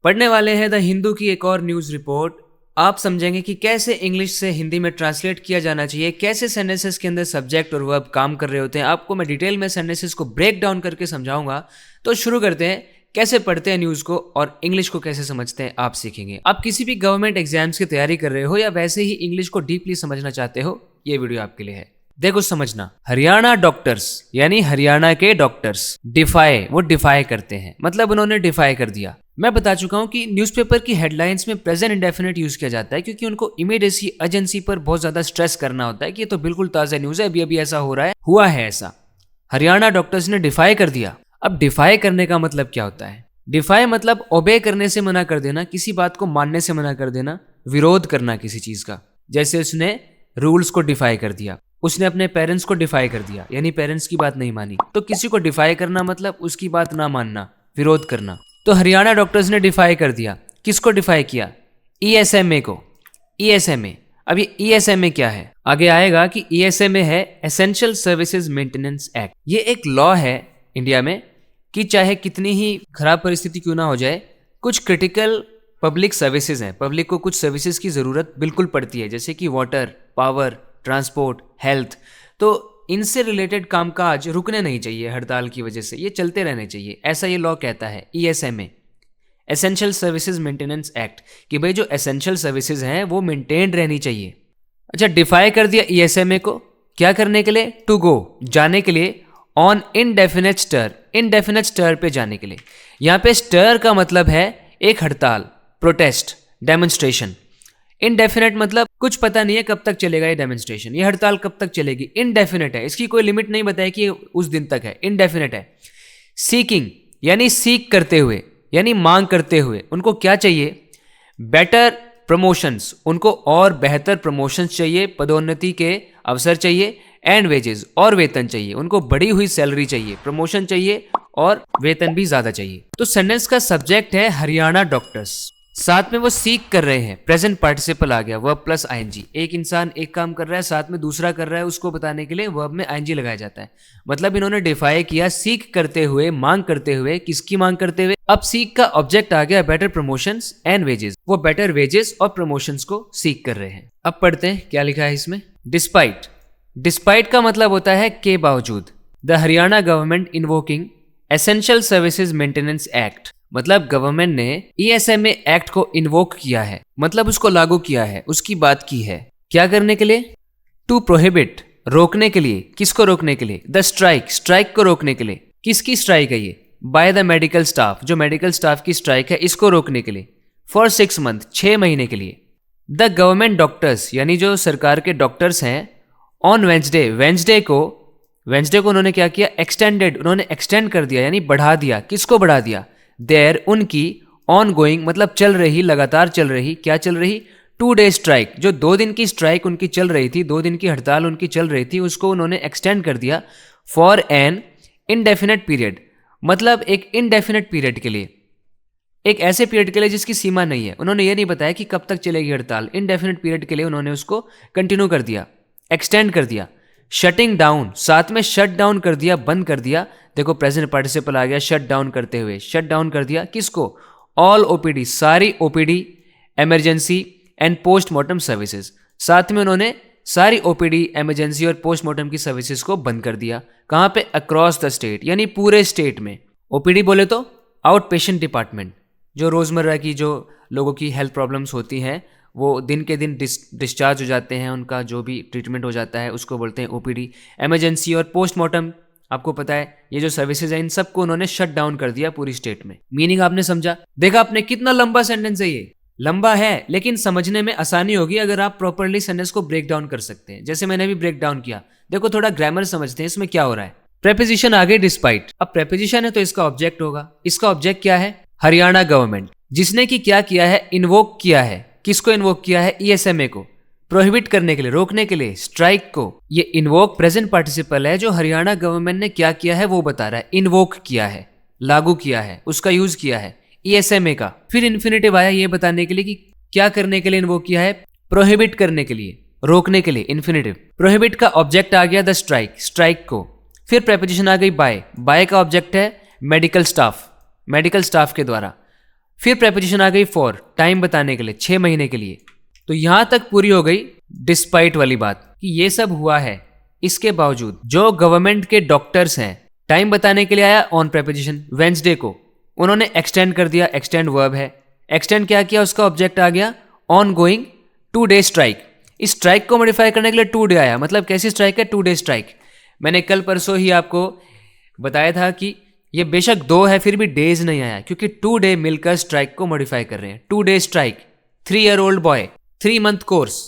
पढ़ने वाले हैं द हिंदू की एक और न्यूज़ रिपोर्ट। आप समझेंगे कि कैसे इंग्लिश से हिंदी में ट्रांसलेट किया जाना चाहिए, कैसे सेंटेंसेस के अंदर सब्जेक्ट और वर्ब काम कर रहे होते हैं। आपको मैं डिटेल में सेंटेंसेस को ब्रेक डाउन करके समझाऊंगा। तो शुरू करते हैं। कैसे पढ़ते हैं न्यूज़ को और इंग्लिश को कैसे समझते हैं आप सीखेंगे। आप किसी भी गवर्नमेंट एग्जाम्स की तैयारी कर रहे हो या वैसे ही इंग्लिश को डीपली समझना चाहते हो, ये वीडियो आपके लिए है। देखो समझना, हरियाणा डॉक्टर्स यानी हरियाणा के डॉक्टर्स डिफाई करते हैं, मतलब उन्होंने डिफाई कर दिया। मैं बता चुका हूं कि न्यूज़पेपर की हेडलाइंस में प्रेजेंट इंडेफिनिट यूज किया जाता है क्योंकि उनको इमीडिएसी अर्जेंसी पर बहुत ज्यादा स्ट्रेस करना होता है कि ये तो बिल्कुल ताजा न्यूज है, अभी अभी ऐसा हो रहा है, हुआ है ऐसा। हरियाणा डॉक्टर्स ने डिफाई कर दिया। अब डिफाई करने का मतलब क्या होता है? डिफाई मतलब ओबे करने से मना कर देना, किसी बात को मानने से मना कर देना, विरोध करना किसी चीज का। जैसे उसने रूल्स को डिफाई कर दिया, उसने अपने पेरेंट्स को डिफाई कर दिया, यानी पेरेंट्स की बात नहीं मानी। तो किसी को डिफाई करना मतलब उसकी बात ना मानना, विरोध करना। तो हरियाणा डॉक्टर्स ने डिफाई कर दिया। किसको डिफाई किया? ईएसएमए को। ईएसएमए, अब ये ईएसएमए क्या है? आगे आएगा कि ईएसएमए है एसेंशियल सर्विसेज मेंटेनेंस एक्ट। ये एक लॉ है इंडिया में कि चाहे कितनी ही खराब परिस्थिति क्यों ना हो जाए, कुछ क्रिटिकल पब्लिक सर्विसेज हैं, पब्लिक को कुछ सर्विसेज की जरूरत बिल्कुल पड़ती है, जैसे कि वाटर, पावर, ट्रांसपोर्ट, हेल्थ। तो इनसे रिलेटेड कामकाज रुकने नहीं चाहिए हड़ताल की वजह से, ये चलते रहने चाहिए, ऐसा ये लॉ कहता है ईएसएमए, एसेंशियल सर्विसेज मेंटेनेंस एक्ट, कि भाई जो एसेंशियल सर्विसेज हैं वो मेंटेन रहनी चाहिए। अच्छा, डिफाई कर दिया ईएसएमए को, क्या करने के लिए? टू गो, जाने के लिए, on indefinite stir, indefinite stir पे जाने के लिए। यहाँ पे स्टर का मतलब है एक हड़ताल, प्रोटेस्ट, डेमोन्स्ट्रेशन। इनडेफिनेट मतलब कुछ पता नहीं है कब तक चलेगा ये डेमोन्स्ट्रेशन, ये हड़ताल कब तक चलेगी। इनडेफिनेट है, इसकी कोई लिमिट नहीं बताई कि उस दिन तक है, इनडेफिनेट है। सीकिंग यानी सीक करते हुए, यानी मांग करते हुए। उनको क्या चाहिए? बेटर प्रमोशंस, उनको और बेहतर प्रमोशंस चाहिए, पदोन्नति के अवसर चाहिए, एंड वेजेस, और वेतन चाहिए, उनको बढ़ी हुई सैलरी चाहिए, प्रमोशन चाहिए और वेतन भी ज्यादा चाहिए। तो सेंटेंस का सब्जेक्ट है हरियाणा डॉक्टर्स, साथ में वो सीक कर रहे हैं, प्रेजेंट पार्टिसिपल आ गया, वर्ब प्लस आईएनजी। एक इंसान एक काम कर रहा है, साथ में दूसरा कर रहा है, उसको बताने के लिए वर्ब में आईएनजी लगाया जाता है। मतलब इन्होंने डिफाई किया, सीक करते हुए, मांग करते हुए। किसकी मांग करते हुए? अब सीक का ऑब्जेक्ट आ गया बेटर प्रमोशंस एंड वेजेस, वो बेटर वेजेस और प्रमोशंस को सीक कर रहे हैं। अब पढ़ते हैं क्या लिखा है इसमें। डिस्पाइट, डिस्पाइट का मतलब होता है के बावजूद। The Haryana government invoking essential services maintenance act, मतलब गवर्नमेंट ने ईएसएमए एक्ट को इन्वोक किया है, मतलब उसको लागू किया है, उसकी बात की है। क्या करने के लिए? टू प्रोहिबिट, रोकने के लिए। किसको रोकने के लिए? द स्ट्राइक, स्ट्राइक को रोकने के लिए। किसकी स्ट्राइक है ये? बाय द मेडिकल स्टाफ, जो मेडिकल स्टाफ की स्ट्राइक है, इसको रोकने के लिए। फॉर 6 मंथ, 6 महीने के लिए। द गवर्नमेंट डॉक्टर्स, यानी जो सरकार के डॉक्टर्स हैं, ऑन वेंसडे, वेंसडे को उन्होंने क्या किया? एक्सटेंडेड, उन्होंने एक्सटेंड कर दिया, यानी बढ़ा दिया। किसको बढ़ा दिया? देयर, उनकी, ऑन गोइंग मतलब चल रही, लगातार चल रही। क्या चल रही? 2 डे स्ट्राइक, जो 2 दिन की स्ट्राइक उनकी चल रही थी, 2 दिन की हड़ताल उनकी चल रही थी, उसको उन्होंने एक्सटेंड कर दिया फॉर एन इनडेफिनेट पीरियड, मतलब एक इनडेफिनेट पीरियड के लिए, एक ऐसे पीरियड के लिए जिसकी सीमा नहीं है। उन्होंने ये नहीं बताया कि कब तक चलेगी हड़ताल, इनडेफिनेट पीरियड के लिए उन्होंने उसको कंटिन्यू कर दिया, एक्सटेंड कर दिया। शटिंग डाउन, साथ में शट डाउन कर दिया, बंद कर दिया। देखो प्रेजेंट पार्टिसिपल आ गया, शट डाउन करते हुए, शट डाउन कर दिया। किसको? ऑल ओपीडी, सारी OPD, emergency and postmortem services, साथ में उन्होंने सारी ओपीडी, इमरजेंसी और पोस्टमार्टम की सर्विसेज को बंद कर दिया। कहाँ पे? अक्रॉस द स्टेट, यानी पूरे स्टेट में। ओपीडी बोले तो आउट पेशेंट डिपार्टमेंट, जो रोजमर्रा की जो लोगों की हेल्थ प्रॉब्लम्स होती हैं, वो दिन के दिन डिस्चार्ज हो जाते हैं, उनका जो भी ट्रीटमेंट हो जाता है उसको बोलते हैं ओपीडी। इमरजेंसी और पोस्टमार्टम, आपको पता है ये जो सर्विसेज है, इन सबको उन्होंने शट डाउन कर दिया पूरी स्टेट में। मीनिंग आपने समझा? देखा आपने कितना लंबा सेंटेंस है ये? लंबा है लेकिन समझने में आसानी होगी अगर आप प्रॉपरली सेंटेंस को ब्रेक डाउन कर सकते हैं, जैसे मैंने भी ब्रेक डाउन किया। देखो थोड़ा ग्रामर समझते हैं इसमें क्या हो रहा है। प्रेपोजिशन आ गई डिस्पाइट। अब प्रेपोजिशन है तो इसका ऑब्जेक्ट होगा। इसका ऑब्जेक्ट क्या है? हरियाणा गवर्नमेंट, जिसने कि क्या किया है? इन्वोक किया है। किसको इन्वोक किया है? ईएसएमए को, प्रोहिबिट करने के लिए, रोकने के लिए, स्ट्राइक को। ये इन्वोक प्रेजेंट पार्टिसिपल है, जो हरियाणा गवर्नमेंट ने क्या किया है वो बता रहा है। इन्वोक किया है, लागू किया है, उसका यूज किया है, ईएसएमए का। फिर इन्फिनेटिव आया ये बताने के लिए कि क्या करने के लिए इन्वोक किया है? प्रोहिबिट करने के लिए, रोकने के लिए, इन्फिनेटिव। प्रोहिबिट का ऑब्जेक्ट आ गया द स्ट्राइक, स्ट्राइक को। फिर प्रेपोजिशन आ गई बाय, बाय का ऑब्जेक्ट है मेडिकल स्टाफ, मेडिकल स्टाफ के द्वारा। फिर प्रेपोजिशन आ गई फॉर, टाइम बताने के लिए, 6 महीने के लिए। तो यहां तक पूरी हो गई डिस्पाइट वाली बात कि ये सब हुआ है, इसके बावजूद जो गवर्नमेंट के डॉक्टर्स हैं, टाइम बताने के लिए आया ऑन प्रेपोजिशन वेंसडे को, उन्होंने एक्सटेंड कर दिया, एक्सटेंड वर्ब है। एक्सटेंड क्या किया, उसका ऑब्जेक्ट आ गया ऑन गोइंग 2 डे स्ट्राइक। इस स्ट्राइक को मॉडिफाई करने के लिए 2 डे आया, मतलब कैसी स्ट्राइक है, 2 डे स्ट्राइक। मैंने कल परसों ही आपको बताया था कि ये बेशक 2 है फिर भी डेज नहीं आया, क्योंकि 2 डे मिलकर स्ट्राइक को मॉडिफाई कर रहे हैं। 2 day strike, 3 year old boy, 3 month course.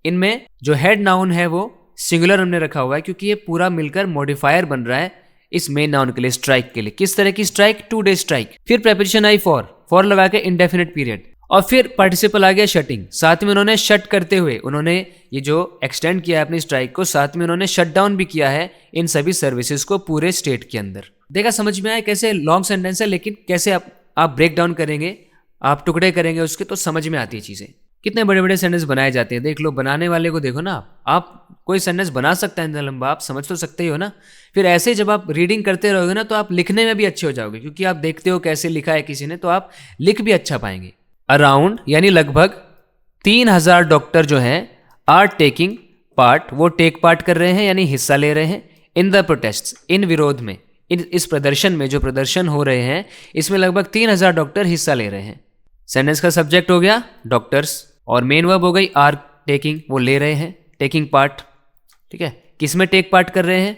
इनमें जो हेड नाउन है वो सिंगुलर हमने रखा हुआ है, क्योंकि ये पूरा मिलकर मॉडिफायर बन रहा है इस मेन नाउन के लिए, स्ट्राइक के लिए। किस तरह की स्ट्राइक, 2 डे स्ट्राइक। फिर प्रेपोजिशन आई फॉर लगा के इंडेफिनिट पीरियड, और फिर पार्टिसिपल आ गया शटिंग। साथ में उन्होंने शट करते हुए, उन्होंने ये जो एक्सटेंड किया है अपनी स्ट्राइक को, साथ में उन्होंने शट डाउन भी किया है इन सभी सर्विसेज को पूरे स्टेट के अंदर। देखा, समझ में आया कैसे लॉन्ग सेंटेंस है, लेकिन कैसे आप ब्रेक डाउन करेंगे, आप टुकड़े करेंगे उसके, तो समझ में आती है चीज़ें। कितने बड़े बड़े सेंटेंस बनाए जाते हैं, देख लो, बनाने वाले को देखो ना। आप कोई सेंटेंस बना सकता है इतना लंबा, आप समझ तो सकते ही हो ना। फिर ऐसे जब आप रीडिंग करते रहोगे ना, तो आप लिखने में भी अच्छे हो जाओगे, क्योंकि आप देखते हो कैसे लिखा है किसी ने, तो आप लिख भी अच्छा पाएंगे। अराउंड यानी लगभग 3000 डॉक्टर जो हैं आर टेकिंग पार्ट, वो टेक पार्ट कर रहे हैं यानी हिस्सा ले रहे हैं, इन द प्रोटेस्ट, इन विरोध में, इस प्रदर्शन में, जो प्रदर्शन हो रहे हैं इसमें लगभग 3000 डॉक्टर हिस्सा ले रहे हैं। सेंटेंस का सब्जेक्ट हो गया डॉक्टर्स, और मेन वर्ब हो गई आर टेकिंग, वो ले रहे हैं, टेकिंग पार्ट। ठीक है, किस में टेक पार्ट कर रहे हैं,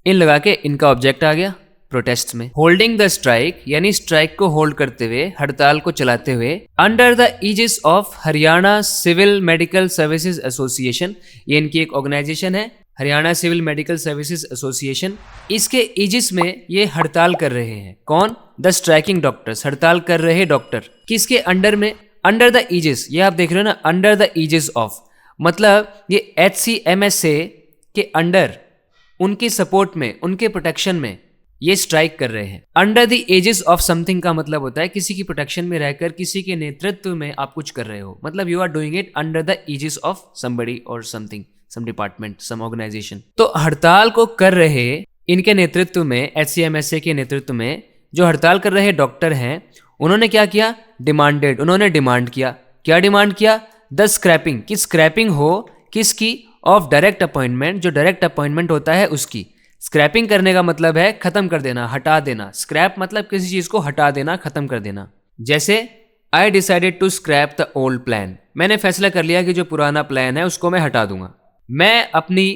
इन लगा के इनका ऑब्जेक्ट आ गया प्रोटेस्ट में। होल्डिंग द स्ट्राइक यानी स्ट्राइक को होल्ड करते हुए, हड़ताल को चलाते हुए, under the aegis of Haryana civil medical services association, ये इनकी एक ऑर्गेनाइजेशन है, Haryana civil medical services association. इसके ईजिस में ये हड़ताल कर रहे हैं। कौन, द स्ट्राइकिंग डॉक्टर्स, हड़ताल कर रहे डॉक्टर। किसके अंडर में, अंडर द ईजिस, ये आप देख रहे हो ना, अंडर द ईजिस ऑफ, मतलब ये HCMSA के अंडर, उनकी सपोर्ट में, उनके प्रोटेक्शन में ये स्ट्राइक कर रहे हैं। Under the aegis of something का मतलब होता है किसी की प्रोटेक्शन में रहकर, किसी के नेतृत्व में आप कुछ कर रहे हो, मतलब you are doing it under the aegis of somebody और something, some department, some organisation. तो हड़ताल को कर रहे इनके नेतृत्व में, HCMSA के नेतृत्व में जो हड़ताल कर रहे डॉक्टर हैं, उन्होंने क्या किया, डिमांडेड, उन्होंने डिमांड किया। क्या डिमांड किया, द स्क्रैपिंग, की स्क्रैपिंग हो, किसकी, ऑफ डायरेक्ट अपॉइंटमेंट, जो डायरेक्ट अपॉइंटमेंट होता है उसकी। स्क्रैपिंग करने का मतलब है खत्म कर देना, हटा देना। स्क्रैप मतलब किसी चीज को हटा देना, खत्म कर देना। जैसे I decided to scrap the old plan, मैंने फैसला कर लिया कि जो पुराना प्लान है उसको मैं हटा दूंगा। मैं अपनी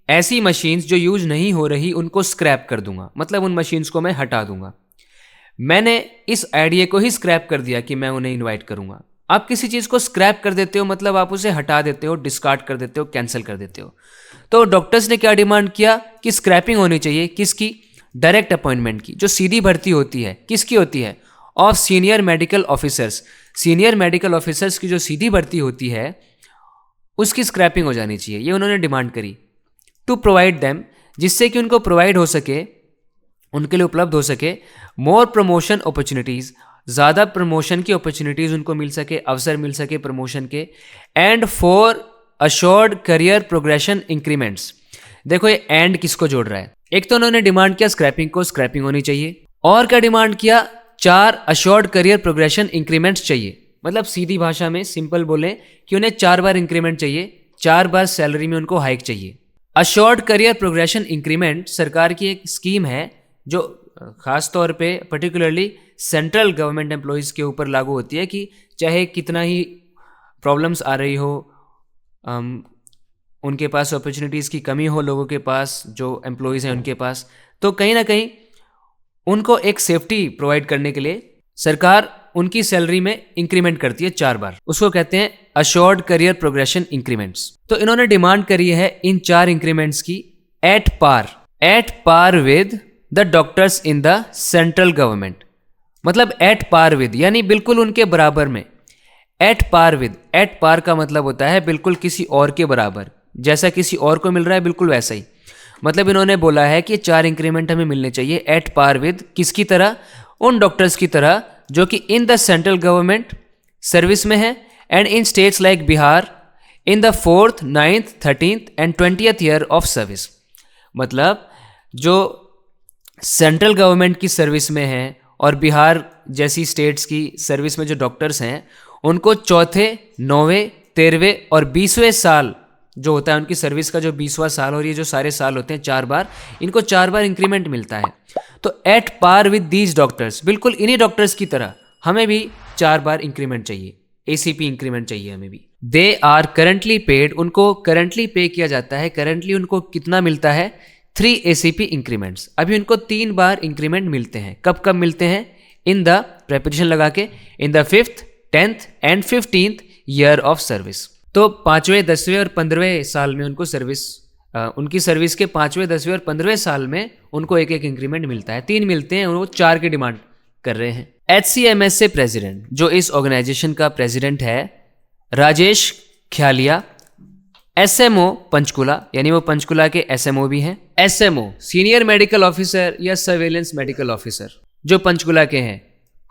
ऐसी मशीन्स जो यूज नहीं हो रही उनको स्क्रैप कर दूंगा, मतलब उन मशीन्स को मैं हटा दूंगा। मैंने इस आइडिया को ही स्क्रैप कर दिया कि मैं उन्हें इन्वाइट करूंगा। आप किसी चीज को स्क्रैप कर देते हो, मतलब आप उसे हटा देते हो, डिस्कार्ड कर देते हो, कैंसिल कर देते हो। तो डॉक्टर्स ने क्या डिमांड किया कि स्क्रैपिंग होनी चाहिए, किसकी, डायरेक्ट अपॉइंटमेंट की, जो सीधी भर्ती होती है, किसकी होती है, of senior medical officers, senior medical officers की जो सीधी भर्ती होती है उसकी स्क्रैपिंग हो जानी चाहिए। ये उन्होंने डिमांड करी। टू प्रोवाइड देम, जिससे कि उनको प्रोवाइड हो सके, उनके लिए उपलब्ध हो सके, मोर प्रमोशन अपॉर्चुनिटीज, ज़्यादा प्रमोशन की अपॉर्चुनिटीज़ उनको मिल सके, अवसर मिल सके प्रमोशन के, and for assured career progression increments. देखो ये एंड किसको जोड़ रहा है, एक तो उन्होंने डिमांड किया स्क्रैपिंग को, स्क्रैपिंग होनी चाहिए, और क्या डिमांड किया, 4 अश्योर्ड करियर प्रोग्रेशन इंक्रीमेंट्स चाहिए। मतलब सीधी भाषा में सिंपल बोले कि उन्हें 4 बार इंक्रीमेंट चाहिए, 4 बार सैलरी में उनको हाइक चाहिए। अश्योर्ड करियर प्रोग्रेशन इंक्रीमेंट सरकार की एक स्कीम है जो खास तौर पे पर्टिकुलरली सेंट्रल गवर्नमेंट एम्प्लॉयज़ के ऊपर लागू होती है कि चाहे कितना ही प्रॉब्लम्स आ रही हो, उनके पास अपॉर्चुनिटीज़ की कमी हो, लोगों के पास जो एम्प्लॉयज़ हैं उनके पास, तो कहीं ना कहीं उनको एक सेफ्टी प्रोवाइड करने के लिए सरकार उनकी सैलरी में इंक्रीमेंट करती है 4 बार। उसको कहते हैं अश्योर्ड करियर प्रोग्रेशन इंक्रीमेंट्स। तो इन्होंने डिमांड करी है इन 4 इंक्रीमेंट्स की at par with the doctors in the central government. मतलब एट पार विद यानी बिल्कुल उनके बराबर में। At par with, at par का मतलब होता है बिल्कुल किसी और के बराबर, जैसा किसी और को मिल रहा है बिल्कुल वैसा ही। मतलब इन्होंने बोला है कि 4 इंक्रीमेंट हमें मिलने चाहिए एट पार विद, किसकी तरह, उन डॉक्टर्स की तरह जो कि इन द सेंट्रल गवर्नमेंट सर्विस में है, and in states like Bihar in the 4th, 9th, 13th and 20th year of service. मतलब जो सेंट्रल गवर्नमेंट की सर्विस में है और बिहार जैसी स्टेट्स की सर्विस में जो डॉक्टर्स हैं उनको चौथे, 9वें, 13वें और 20वें साल जो होता है उनकी सर्विस का जो 20वां साल और ये जो सारे साल होते हैं 4 बार, इनको 4 बार इंक्रीमेंट मिलता है। तो at par with these doctors, बिल्कुल इन्हीं डॉक्टर्स की तरह हमें भी 4 बार इंक्रीमेंट चाहिए, ACP इंक्रीमेंट चाहिए हमें भी। दे आर करंटली पेड, उनको करंटली पे किया जाता है। करंटली उनको कितना मिलता है? 3 ACP इंक्रीमेंट्स। अभी उनको 3 बार इंक्रीमेंट मिलते हैं। कब कब मिलते हैं? इन द प्रेपोजिशन लगा के, in the 5th, 10th and 15th year of service. तो 5वें, 10वें और 15वें साल में उनको सर्विस, उनकी सर्विस के 5वें, 10वें और 15वें साल में उनको एक एक इंक्रीमेंट मिलता है। 3 मिलते हैं और वो 4 की डिमांड कर रहे हैं। HCMS से प्रेसिडेंट, जो इस ऑर्गेनाइजेशन का प्रेसिडेंट है, राजेश ख्यालिया। SMO पंचकुला, यानी वो पंचकुला के SMO भी हैं। SMO सीनियर मेडिकल ऑफिसर या सर्वेलेंस मेडिकल ऑफिसर, जो पंचकुला के हैं।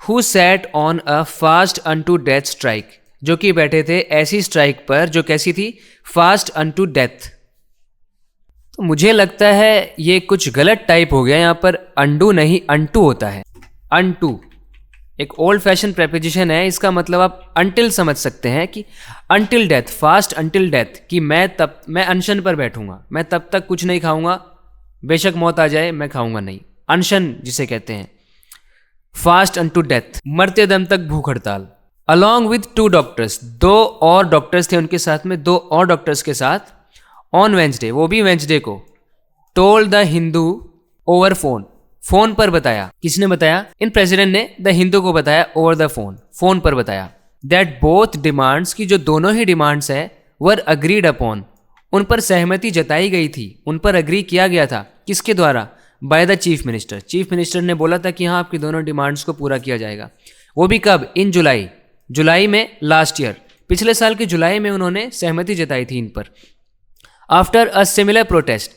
Who sat on a fast unto death strike, जो कि बैठे थे ऐसी स्ट्राइक पर जो कैसी थी? Fast unto death. तो मुझे लगता है ये कुछ गलत टाइप हो गया यहाँ पर। अंडू नहीं, अंटू होता है। अंटू एक ओल्ड फैशन प्रेपोजिशन है। इसका मतलब आप अंटिल समझ सकते हैं कि until death, fast until death, कि मैं अनशन पर बैठूंगा, मैं तब तक कुछ नहीं खाऊंगा, बेशक मौत आ जाए मैं खाऊंगा नहीं। अनशन जिसे कहते हैं, फास्ट अनटू डेथ, मरते दम तक भूख हड़ताल। अलॉन्ग विथ 2 डॉक्टर्स, 2 और डॉक्टर्स थे उनके साथ में, 2 और डॉक्टर्स के साथ। ऑन वेंसडे, वो भी वेंसडे को। Told the Hindu over phone, phone पर बताया। किसने बताया? इन प्रेसिडेंट ने द हिंदू को बताया ओवर द फोन, फोन पर बताया। दैट बोथ डिमांड्स, की जो दोनों ही डिमांड्स है, वर अग्रीड अपॉन, उन पर सहमति जताई गई थी, उन पर अग्री किया गया था। किसके द्वारा? By the chief minister. Chief minister ने बोला था कि हाँ आपकी दोनों डिमांड्स को पूरा किया जाएगा। वो भी कब? इन जुलाई, जुलाई में लास्ट ईयर, पिछले साल के जुलाई में उन्होंने सहमति जताई थी इन पर। आफ्टर अ सिमिलर प्रोटेस्ट,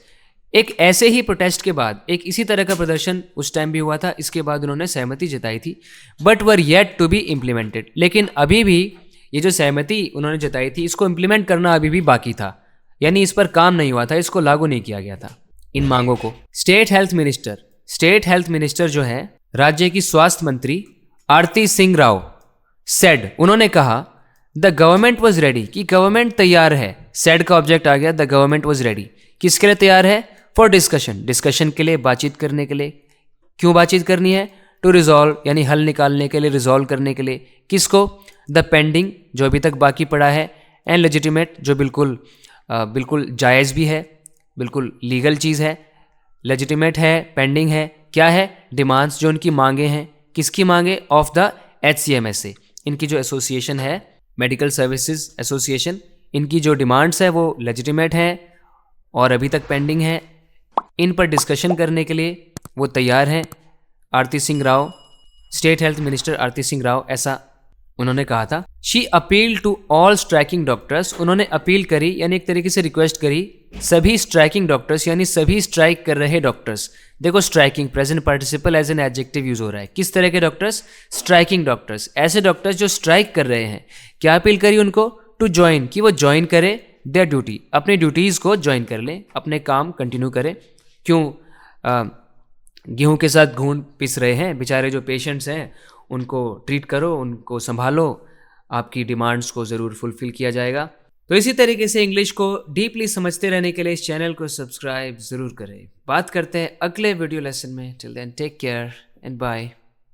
एक ऐसे ही प्रोटेस्ट के बाद, एक इसी तरह का प्रदर्शन उस टाइम भी हुआ था, इसके बाद उन्होंने सहमति जताई थी। But were yet to be implemented, लेकिन अभी भी ये जो सहमति उन्होंने जताई थी इसको इम्प्लीमेंट करना अभी भी बाकी था, यानी इस पर काम नहीं हुआ था, इसको लागू नहीं किया गया था इन मांगों को। State health minister, state health minister जो है, राज्य की स्वास्थ्य मंत्री आरती सिंह राव, सेड, उन्होंने कहा द गवर्नमेंट वॉज रेडी, कि गवर्नमेंट तैयार है। सेड का ऑब्जेक्ट आ गया, द गवर्नमेंट वॉज रेडी, किसके लिए तैयार है? फॉर डिस्कशन, डिस्कशन के लिए, बातचीत करने के लिए। क्यों बातचीत करनी है? टू रिजॉल्व, यानी हल निकालने के लिए, रिजॉल्व करने के लिए। किसको? द पेंडिंग, जो अभी तक बाकी पड़ा है, एंड लेजिटिमेट, जो बिल्कुल जायज़ भी है, बिल्कुल लीगल चीज़ है, लेजिटिमेट है, पेंडिंग है। क्या है? डिमांड्स, जो उनकी मांगे हैं। किसकी मांगे? ऑफ द HCMS से, इनकी जो एसोसिएशन है, मेडिकल सर्विसेज एसोसिएशन, इनकी जो डिमांड्स है वो लेजिटिमेट है और अभी तक पेंडिंग है। इन पर डिस्कशन करने के लिए वो तैयार हैं। Aarti Singh Rao, state health minister Aarti Singh Rao, ऐसा उन्होंने कहा था। She appeal to all striking doctors, उन्होंने अपील करी, यानी एक तरीके से रिक्वेस्ट करी सभी स्ट्राइकिंग डॉक्टर्स, यानी सभी स्ट्राइक कर रहे डॉक्टर्स। देखो striking present participle as an adjective use हो रहा है। किस तरह के डॉक्टर्स? स्ट्राइकिंग डॉक्टर्स, ऐसे डॉक्टर्स जो स्ट्राइक कर रहे हैं। क्या अपील करी उनको? टू ज्वाइन, कि वो ज्वाइन करे देयर ड्यूटी, अपनी ड्यूटीज़ को ज्वाइन कर लें, अपने काम कंटिन्यू करें। क्यों? गेहूं के साथ घून पिस रहे हैं बेचारे जो पेशेंट्स हैं, उनको ट्रीट करो, उनको संभालो, आपकी डिमांड्स को ज़रूर फुलफ़िल किया जाएगा। तो इसी तरीके से इंग्लिश को डीपली समझते रहने के लिए इस चैनल को सब्सक्राइब ज़रूर करें। बात करते हैं अगले वीडियो लेसन में। Till then take care and bye.